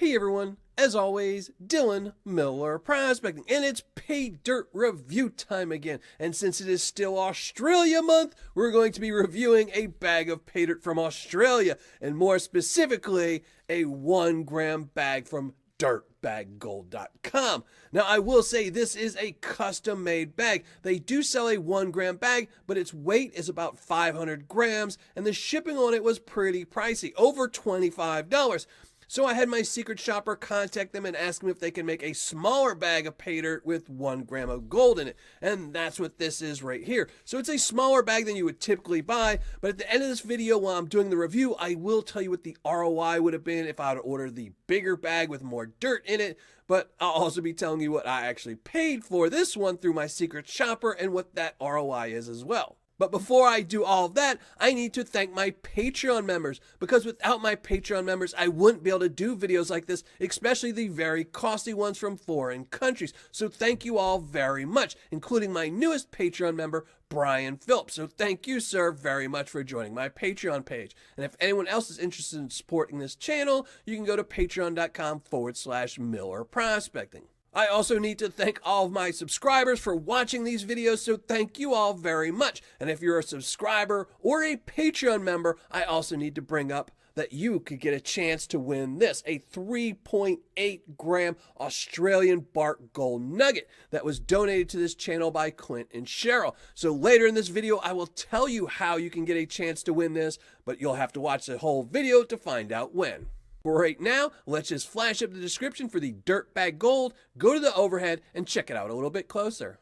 Hey everyone, as always, Dylan Miller Prospecting, and it's Paydirt review time again. And since it is still Australia month, we're going to be reviewing a bag of Paydirt from Australia, and more specifically, a 1 gram bag from Dirtbaggold.com. Now, I will say this is a custom-made bag. They do sell a 1 gram bag, but its weight is about 500 grams, and the shipping on it was pretty pricey, over $25. So I had my secret shopper contact them and ask them if they can make a smaller bag of Paydirt with 1 gram of gold in it. And that's what this is right here. So it's a smaller bag than you would typically buy, but at the end of this video while I'm doing the review, I will tell you what the ROI would have been if I had ordered the bigger bag with more dirt in it. But I'll also be telling you what I actually paid for this one through my secret shopper and what that ROI is as well. But before I do all of that, I need to thank my Patreon members, because without my Patreon members, I wouldn't be able to do videos like this, especially the very costly ones from foreign countries. So thank you all very much, including my newest Patreon member, Brian Phillips. So thank you, sir, very much for joining my Patreon page. And if anyone else is interested in supporting this channel, you can go to patreon.com/Miller Prospecting. I also need to thank all of my subscribers for watching these videos, so thank you all very much. And if you're a subscriber or a Patreon member, I also need to bring up that you could get a chance to win this, a 3.8 gram Australian bark gold nugget that was donated to this channel by Clint and Cheryl. So later in this video, I will tell you how you can get a chance to win this, but you'll have to watch the whole video to find out when. Right now, let's just flash up the description for the Dirtbag Gold, go to the overhead, and check it out a little bit closer.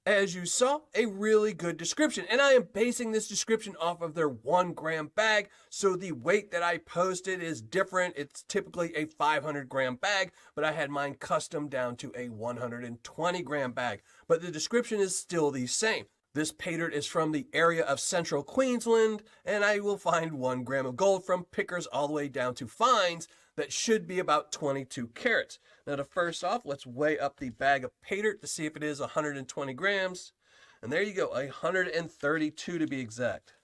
As you saw, a really good description, and I am basing this description off of their 1 gram bag, so the weight that I posted is different. It's typically a 500 gram bag, but I had mine custom down to a 120 gram bag, but the description is still the same. This Paydirt is from the area of central Queensland, and I will find 1 gram of gold from pickers all the way down to fines that should be about 22 carats. Now, to first off, let's weigh up the bag of Paydirt to see if it is 120 grams. And there you go, 132 to be exact.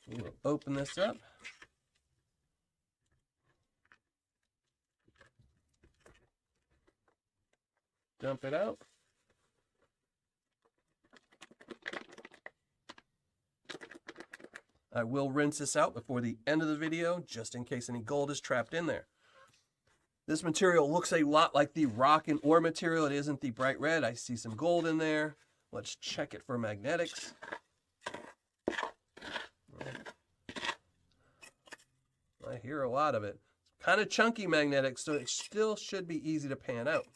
We'll open this up. Dump it out. I will rinse this out before the end of the video, just in case any gold is trapped in there. This material looks a lot like the rock and ore material. It isn't the bright red. I see some gold in there. Let's check it for magnetics. I hear a lot of it. It's kind of chunky magnetics, so it still should be easy to pan out.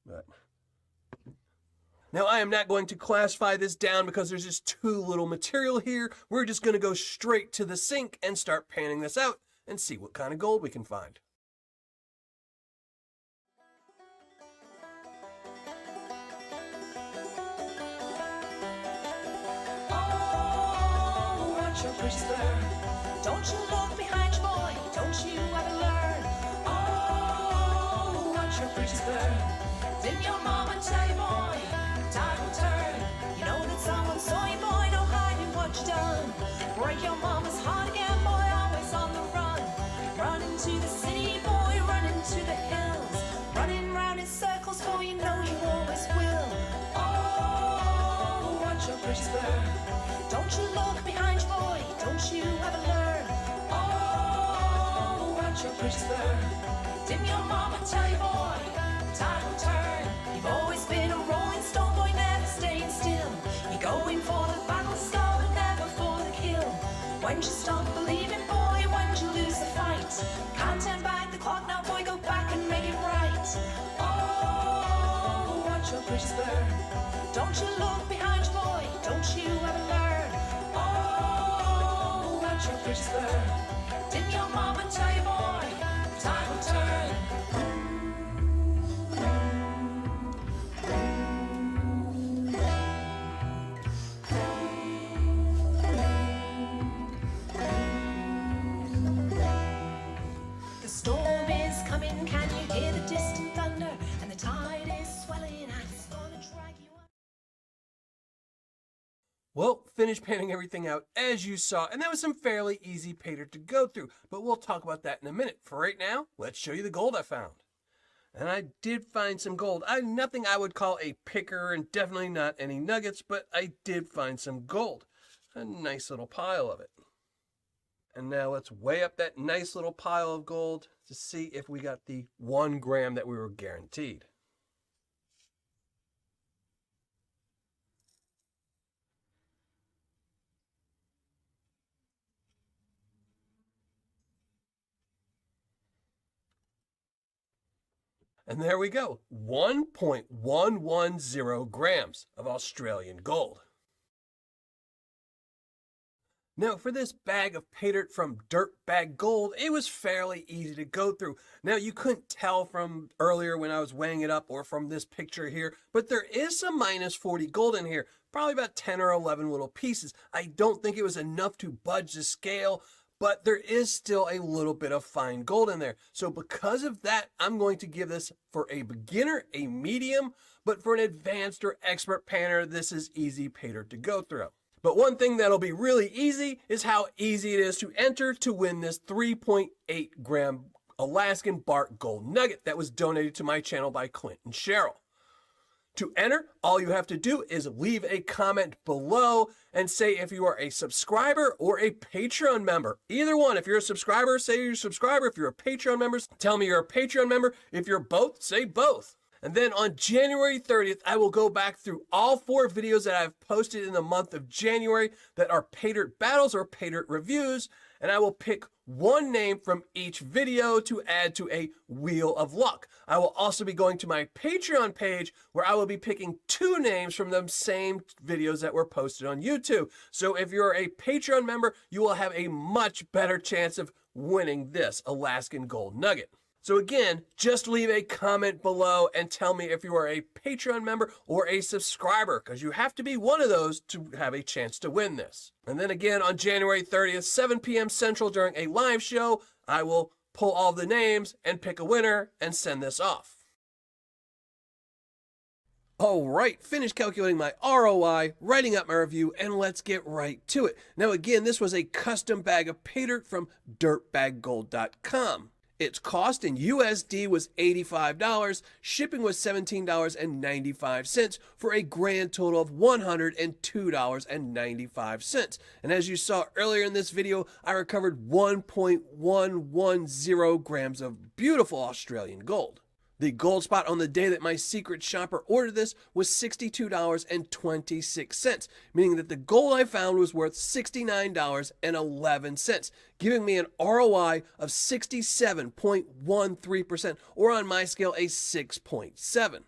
But now, I am not going to classify this down because there's just too little material here. We're just going to go straight to the sink and start panning this out and see what kind of gold we can find. Oh, watch your pretty slur. Don't you look behind you, boy. Don't you ever learn. Oh, watch your pretty slur. Didn't your mama tell you, boy? Time will turn. You know that someone saw you, boy. No hiding what you done. Break your mama's heart again, boy. Always on the run. Running to the city, boy. Running to the hills. Running round in circles, boy. You know you always will. Oh, watch your pretty slur. Don't you look behind you, boy. Don't you ever learn. Oh, watch your pretty slur. Didn't your mama tell you, boy? Time will turn. You've always been a rolling stone, boy, never staying still. You're going for the battle scar, but never for the kill. When you stop believing, boy, when you lose the fight, can't turn back the clock now, boy, go back and make it right. Oh, watch your pretty slur. Don't you look behind you, boy, don't you ever learn. Oh, watch your pretty slur. Didn't your mama tell you, boy, time will turn. Well, finished painting everything out as you saw, and that was some fairly easy Paydirt to go through, but we'll talk about that in a minute. For right now, let's show you the gold I found. And I did find some gold. Nothing I would call a picker, and definitely not any nuggets, but I did find some gold. A nice little pile of it. And now let's weigh up that nice little pile of gold to see if we got the 1 gram that we were guaranteed. And there we go, 1.110 grams of Australian gold. Now, for this bag of Paydirt from Dirtbag Gold, it was fairly easy to go through. Now, you couldn't tell from earlier when I was weighing it up or from this picture here, but there is some minus 40 gold in here, probably about 10 or 11 little pieces. I don't think it was enough to budge the scale, but there is still a little bit of fine gold in there. So because of that, I'm going to give this, for a beginner, a medium, but for an advanced or expert painter, this is easy Paydirt to go through. But one thing that'll be really easy is how easy it is to enter to win this 3.8 gram Alaskan bark gold nugget that was donated to my channel by Clint and Cheryl. To enter, all you have to do is leave a comment below and say if you are a subscriber or a Patreon member. Either one. If you're a subscriber, say you're a subscriber. If you're a Patreon member, tell me you're a Patreon member. If you're both, say both. And then on January 30th, I will go back through all 4 videos that I've posted in the month of January that are Paydirt battles or Paydirt reviews, and I will pick one name from each video to add to a Wheel of Luck. I will also be going to my Patreon page where I will be picking 2 names from the same videos that were posted on YouTube. So if you're a Patreon member, you will have a much better chance of winning this Alaskan Gold Nugget. So again, just leave a comment below and tell me if you are a Patreon member or a subscriber, because you have to be one of those to have a chance to win this. And then again, on January 30th, 7 p.m. Central during a live show, I will pull all the names and pick a winner and send this off. All right, finished calculating my ROI, writing up my review, and let's get right to it. Now again, this was a custom bag of Paydirt from dirtbaggold.com. Its cost in USD was $85, shipping was $17.95 for a grand total of $102.95. And as you saw earlier in this video, I recovered 1.110 grams of beautiful Australian gold. The gold spot on the day that my secret shopper ordered this was $62.26, meaning that the gold I found was worth $69.11, giving me an ROI of 67.13%, or on my scale, a 6.7.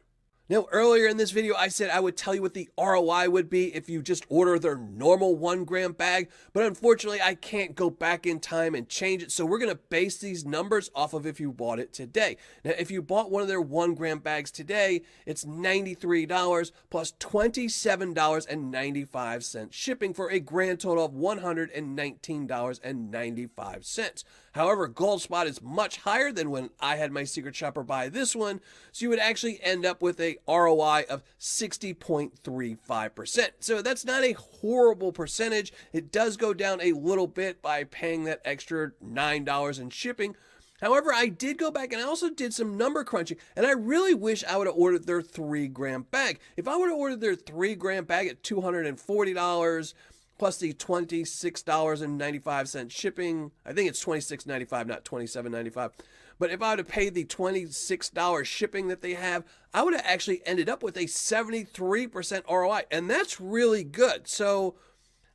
Now, earlier in this video, I said I would tell you what the ROI would be if you just order their normal 1 gram bag, but unfortunately, I can't go back in time and change it, so we're going to base these numbers off of if you bought it today. Now, if you bought one of their 1 gram bags today, it's $93 plus $27.95 shipping for a grand total of $119.95. However, Gold Spot is much higher than when I had my secret shopper buy this one, so you would actually end up with a ROI of 60.35%. So that's not a horrible percentage. It does go down a little bit by paying that extra $9 in shipping. However, I did go back and I also did some number crunching, and I really wish I would have ordered their 3 gram bag. If I would have ordered their 3 gram bag at $240, plus the $26.95 shipping. I think it's $26.95, not $27.95. But if I would have paid the $26 shipping that they have, I would have actually ended up with a 73% ROI, and that's really good. So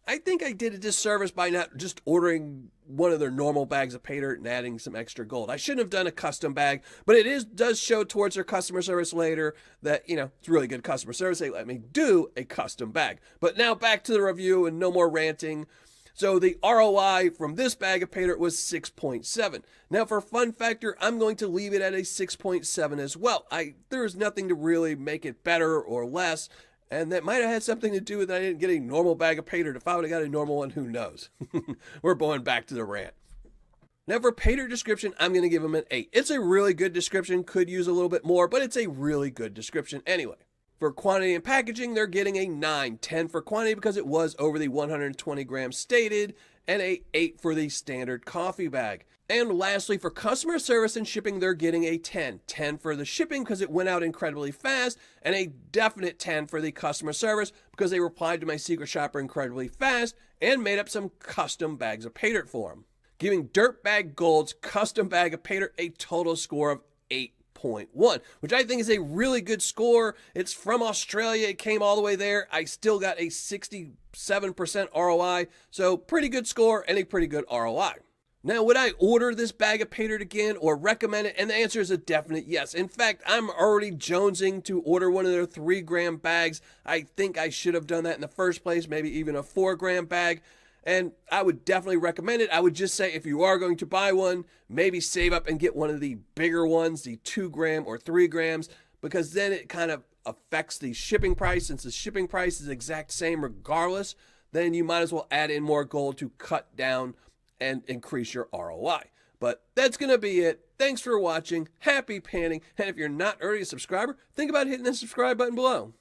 I think I did a disservice by not just ordering one of their normal bags of Paydirt and adding some extra gold. I shouldn't have done a custom bag, but it does show towards their customer service later that, it's really good customer service. They let me do a custom bag. But now back to the review and no more ranting. So the ROI from this bag of Paydirt was 6.7. Now for fun factor, I'm going to leave it at a 6.7 as well. There's nothing to really make it better or less. And that might have had something to do with that I didn't get a normal bag of Paydirt. If I would have got a normal one, who knows? We're going back to the rant. Now for Paydirt description, I'm going to give them an 8. It's a really good description. Could use a little bit more, but it's a really good description anyway. For quantity and packaging, they're getting a 9, 10 for quantity because it was over the 120 grams stated, and a 8 for the standard coffee bag. And lastly, for customer service and shipping, they're getting a 10. 10 for the shipping because it went out incredibly fast, and a definite 10 for the customer service because they replied to my secret shopper incredibly fast and made up some custom bags of Paydirt for him, giving Dirtbag Gold's custom bag of Paydirt a total score of 8.1, which I think is a really good score. It's from Australia. It came all the way there. I still got a 67% ROI, so pretty good score and a pretty good ROI. Now, would I order this bag of Paydirt again or recommend it? And the answer is a definite yes. In fact, I'm already jonesing to order one of their 3-gram bags. I think I should have done that in the first place, maybe even a 4-gram bag. And I would definitely recommend it. I would just say if you are going to buy one, maybe save up and get one of the bigger ones, the 2-gram or 3 grams, because then it kind of affects the shipping price. Since the shipping price is exact same regardless, then you might as well add in more gold to cut down and increase your ROI. But that's going to be it. Thanks for watching. Happy panning. And if you're not already a subscriber, think about hitting the subscribe button below.